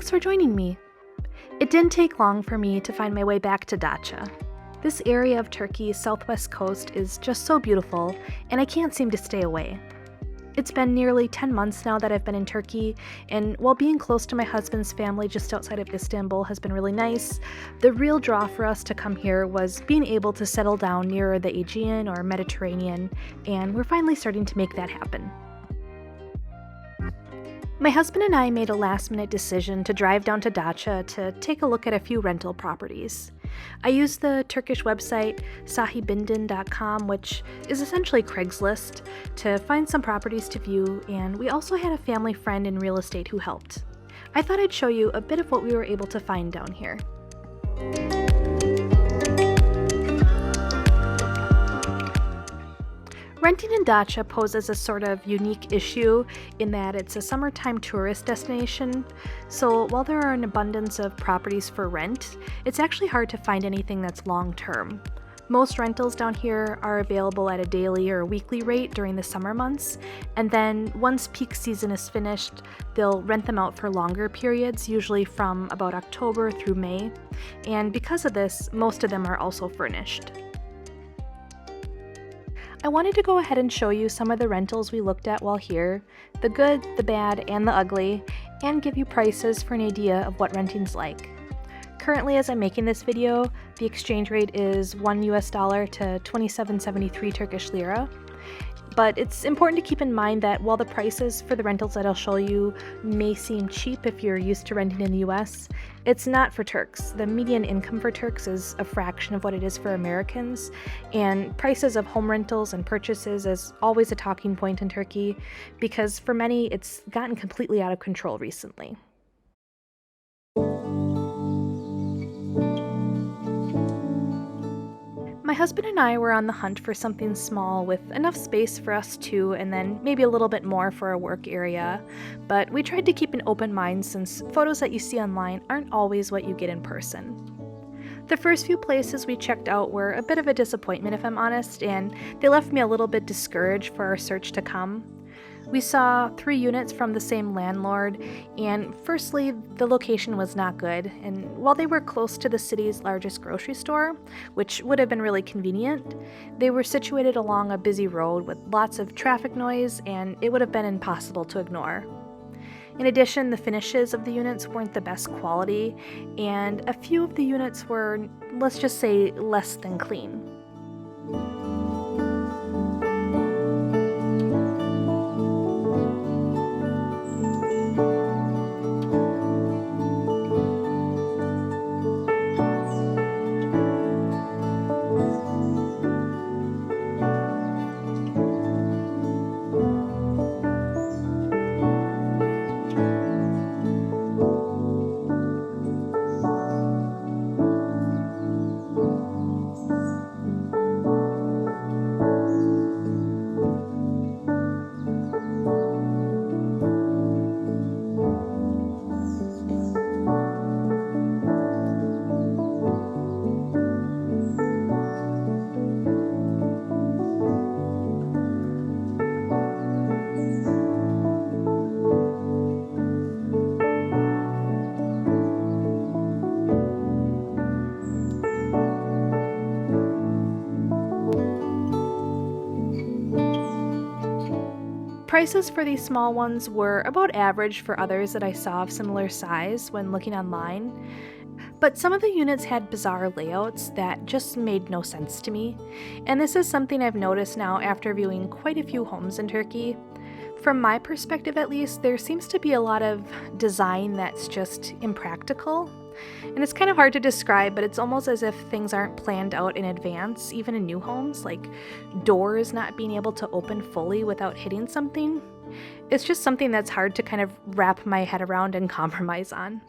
thanks for joining me. It didn't take long for me to find my way back to Datça. This area of Turkey's southwest coast is just so beautiful, and I can't seem to stay away. It's been nearly 10 months now that I've been in Turkey, and while being close to my husband's family just outside of Istanbul has been really nice, the real draw for us to come here was being able to settle down nearer the Aegean or Mediterranean, and we're finally starting to make that happen. My husband and I made a last-minute decision to drive down to Datça to take a look at a few rental properties. I used the Turkish website sahibinden.com, which is essentially Craigslist, to find some properties to view, and we also had a family friend in real estate who helped. I thought I'd show you a bit of what we were able to find down here. Renting in Datça poses a sort of unique issue in that it's a summertime tourist destination, so while there are an abundance of properties for rent, it's actually hard to find anything that's long-term. Most rentals down here are available at a daily or weekly rate during the summer months, and then once peak season is finished, they'll rent them out for longer periods, usually from about October through May, and because of this, most of them are also furnished. I wanted to go ahead and show you some of the rentals we looked at while here, the good, the bad, and the ugly, and give you prices for an idea of what renting's like. Currently, as I'm making this video, the exchange rate is $1 to 27.73 Turkish lira. But it's important to keep in mind that while the prices for the rentals that I'll show you may seem cheap if you're used to renting in the US, it's not for Turks. The median income for Turks is a fraction of what it is for Americans, and prices of home rentals and purchases is always a talking point in Turkey because for many it's gotten completely out of control recently. My husband and I were on the hunt for something small with enough space for us two and then maybe a little bit more for a work area, but we tried to keep an open mind since photos that you see online aren't always what you get in person. The first few places we checked out were a bit of a disappointment if I'm honest, and they left me a little bit discouraged for our search to come. We saw 3 units from the same landlord, and firstly, the location was not good, and while they were close to the city's largest grocery store, which would have been really convenient, they were situated along a busy road with lots of traffic noise, and it would have been impossible to ignore. In addition, the finishes of the units weren't the best quality, and a few of the units were, let's just say, less than clean. Prices for these small ones were about average for others that I saw of similar size when looking online, but some of the units had bizarre layouts that just made no sense to me, and this is something I've noticed now after viewing quite a few homes in Turkey. From my perspective at least, there seems to be a lot of design that's just impractical. And it's kind of hard to describe, but it's almost as if things aren't planned out in advance, even in new homes, like doors not being able to open fully without hitting something. It's just something that's hard to kind of wrap my head around and compromise on.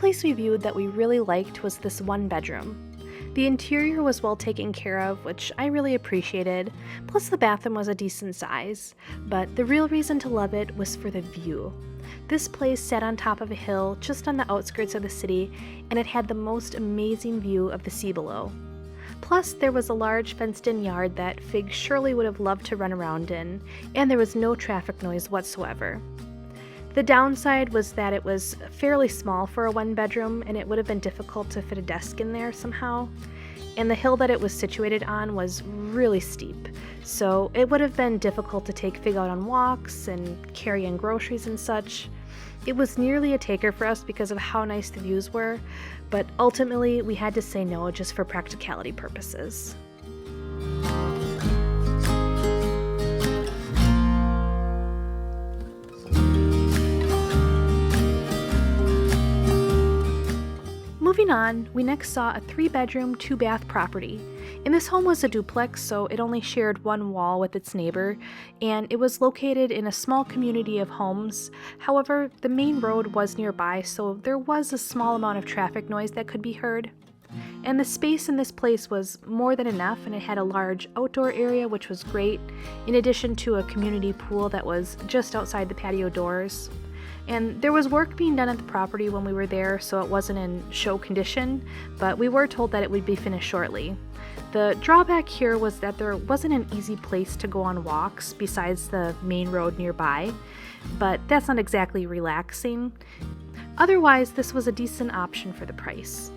place we viewed that we really liked was this one bedroom. The interior was well taken care of, which I really appreciated, plus the bathroom was a decent size, but the real reason to love it was for the view. This place sat on top of a hill just on the outskirts of the city, and it had the most amazing view of the sea below. Plus, there was a large fenced-in yard that Fig surely would have loved to run around in, and there was no traffic noise whatsoever. The downside was that it was fairly small for a one-bedroom, and it would have been difficult to fit a desk in there somehow. And the hill that it was situated on was really steep, so it would have been difficult to take Fig out on walks and carry in groceries and such. It was nearly a taker for us because of how nice the views were, but ultimately we had to say no just for practicality purposes. Moving on, we next saw a 3-bedroom, 2-bath property. And this home was a duplex, so it only shared one wall with its neighbor, and it was located in a small community of homes. However, the main road was nearby, so there was a small amount of traffic noise that could be heard. And the space in this place was more than enough, and it had a large outdoor area, which was great, in addition to a community pool that was just outside the patio doors. And there was work being done at the property when we were there, so it wasn't in show condition, but we were told that it would be finished shortly. The drawback here was that there wasn't an easy place to go on walks besides the main road nearby, but that's not exactly relaxing. Otherwise, this was a decent option for the price.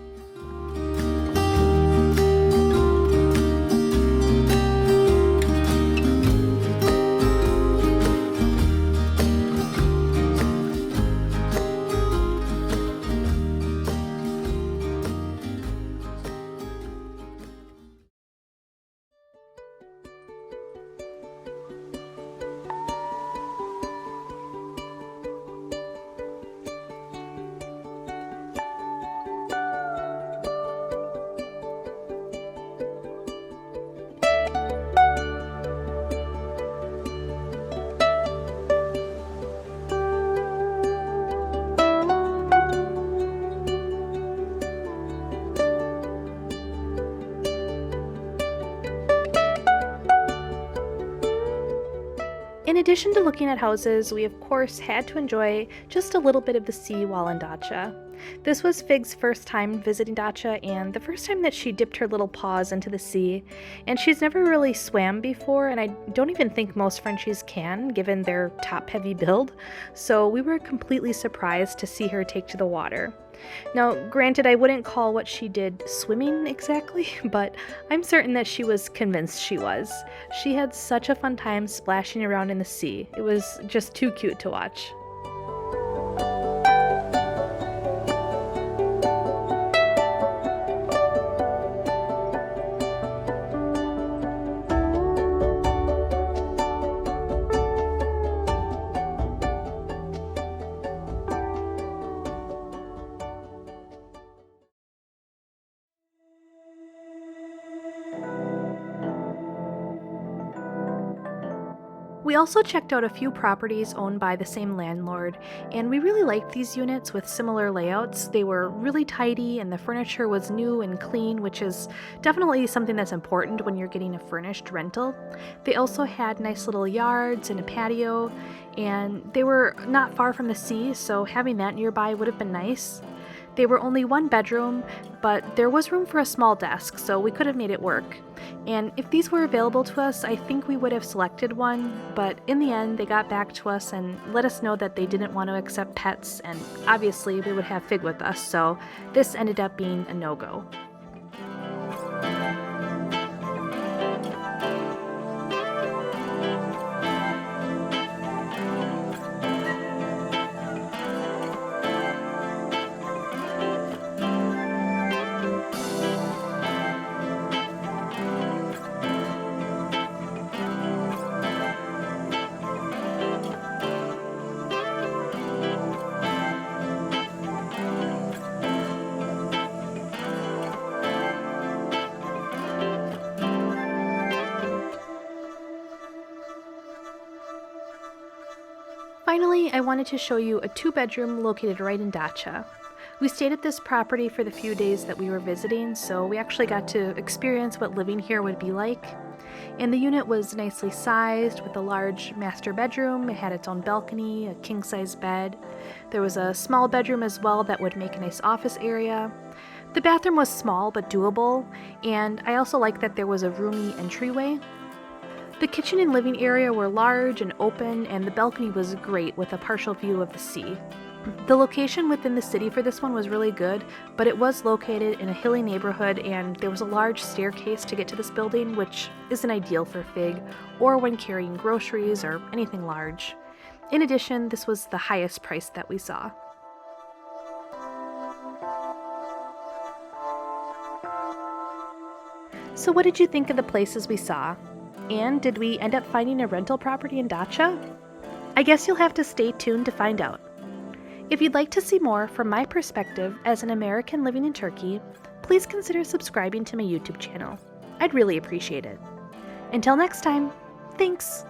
In addition to looking at houses, we of course had to enjoy just a little bit of the sea while in Datça. This was Fig's first time visiting Datça and the first time that she dipped her little paws into the sea, and she's never really swam before, and I don't even think most Frenchies can, given their top-heavy build, so we were completely surprised to see her take to the water. Now, granted, I wouldn't call what she did swimming exactly, but I'm certain that she was convinced she was. She had such a fun time splashing around in the sea. It was just too cute to watch. We also checked out a few properties owned by the same landlord, and we really liked these units with similar layouts. They were really tidy and the furniture was new and clean, which is definitely something that's important when you're getting a furnished rental. They also had nice little yards and a patio, and they were not far from the sea, so having that nearby would have been nice. They were only 1 bedroom, but there was room for a small desk, so we could have made it work. And if these were available to us, I think we would have selected one, but in the end, they got back to us and let us know that they didn't want to accept pets, and obviously we would have Fig with us, so this ended up being a no-go. Finally, I wanted to show you a 2-bedroom located right in Datça. We stayed at this property for the few days that we were visiting, so we actually got to experience what living here would be like. And the unit was nicely sized with a large master bedroom. It had its own balcony, a king-size bed. There was a small bedroom as well that would make a nice office area. The bathroom was small but doable, and I also liked that there was a roomy entryway. The kitchen and living area were large and open, and the balcony was great with a partial view of the sea. The location within the city for this one was really good, but it was located in a hilly neighborhood and there was a large staircase to get to this building, which isn't ideal for Fig or when carrying groceries or anything large. In addition, this was the highest price that we saw. So what did you think of the places we saw? And did we end up finding a rental property in Datça? I guess you'll have to stay tuned to find out. If you'd like to see more from my perspective as an American living in Turkey, please consider subscribing to my YouTube channel. I'd really appreciate it. Until next time, thanks!